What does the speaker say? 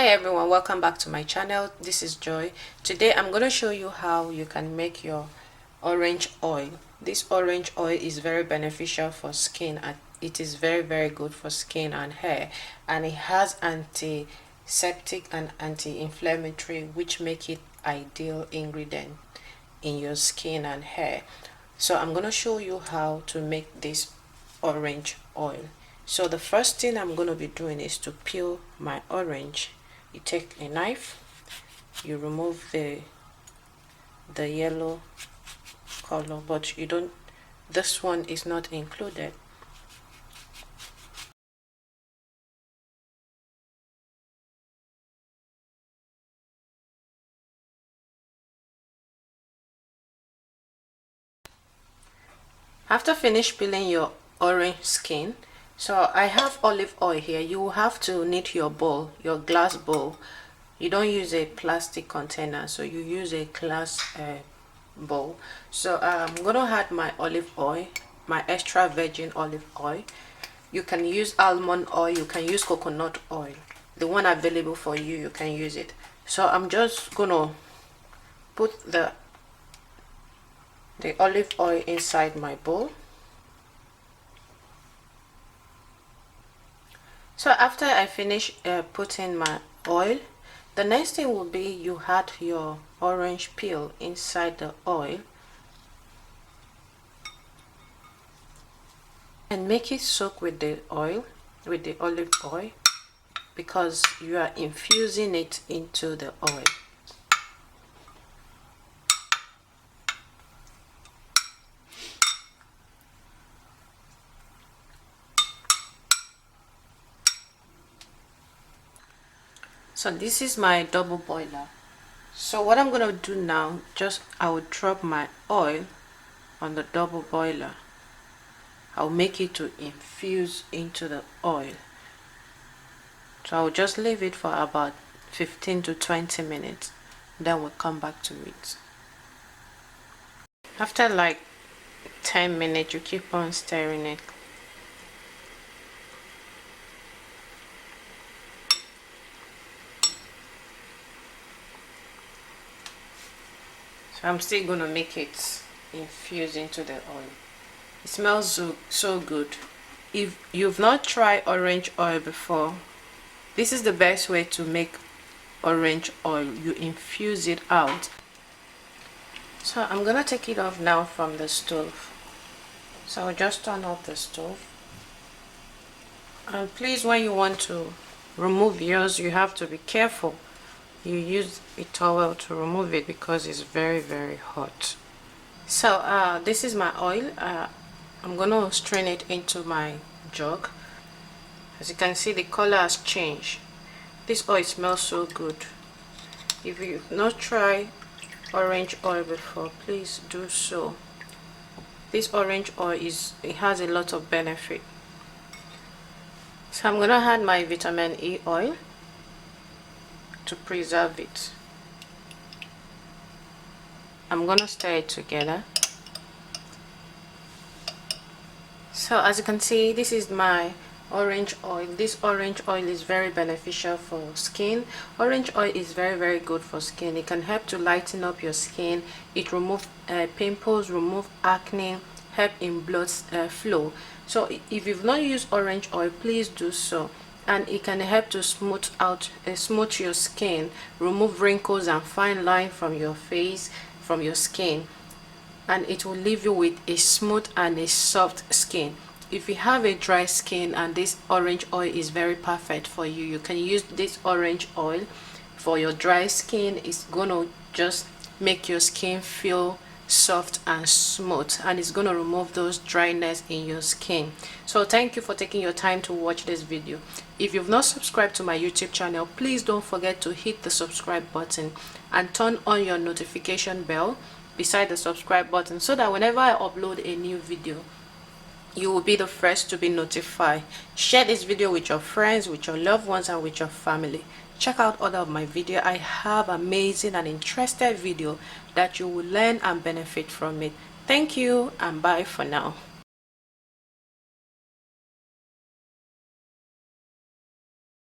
Hi everyone, welcome back to my channel. This is Joy. Today I'm going to show you how you can make your orange oil. This orange oil is very beneficial for skin and it is very good for skin and hair, and it has antiseptic and anti-inflammatory, which make it ideal ingredient in your skin and hair. So I'm going to show you how to make this orange oil. So the first thing I'm going to be doing is to peel my orange. You take a knife, you remove the yellow color, but you don't, this one is not included. After finish peeling your orange skin, so I have olive oil here. You will have to knead your bowl, your glass bowl. You don't use a plastic container, so you use a glass bowl. So I'm gonna add my olive oil, my extra virgin olive oil. You can use almond oil, you can use coconut oil, the one available for you, you can use it. So I'm just gonna put the olive oil inside my bowl. So after I finish putting my oil, the next thing will be you add your orange peel inside the oil and make it soak with the oil, with the olive oil, because you are infusing it into the oil. So this is my double boiler. So what I'm gonna do now, I will drop my oil on the double boiler. I'll make it to infuse into the oil. So I'll just leave it for about 15 to 20 minutes. Then we'll come back to it. After like 10 minutes, you keep on stirring it. So I'm still gonna make it infuse into the oil. It smells so good. If you've not tried orange oil before, this is the best way to make orange oil. You infuse it out. So I'm gonna take it off now from the stove. So I'll just turn off the stove. And please, when you want to remove yours, you have to be careful. You use a towel to remove it because it's very hot. So this is my oil. I'm gonna strain it into my jug. As you can see, the color has changed. This oil smells so good. If you've not tried orange oil before, please do so. This orange oil has a lot of benefit. So I'm gonna add my vitamin E oil to preserve it. I'm gonna stir it together. So as you can see, this is my orange oil. This orange oil is very beneficial for skin. Orange oil is very good for skin. It can help to lighten up your skin. It removes pimples, remove acne, help in blood flow. So if you've not used orange oil, please do so. And it can help to smooth your skin, remove wrinkles and fine lines from your face, from your skin, and it will leave you with a smooth and a soft skin. If you have a dry skin, and this orange oil is very perfect for you, you can use this orange oil for your dry skin. It's gonna just make your skin feel soft and smooth, and it's going to remove those dryness in your skin. So thank you for taking your time to watch this video. If you've not subscribed to my YouTube channel, please don't forget to hit the subscribe button and turn on your notification bell beside the subscribe button, so that whenever I upload a new video, you will be the first to be notified. Share this video with your friends, with your loved ones, and with your family. Check out other of my video. I have amazing and interesting video that you will learn and benefit from it. Thank you and bye for now.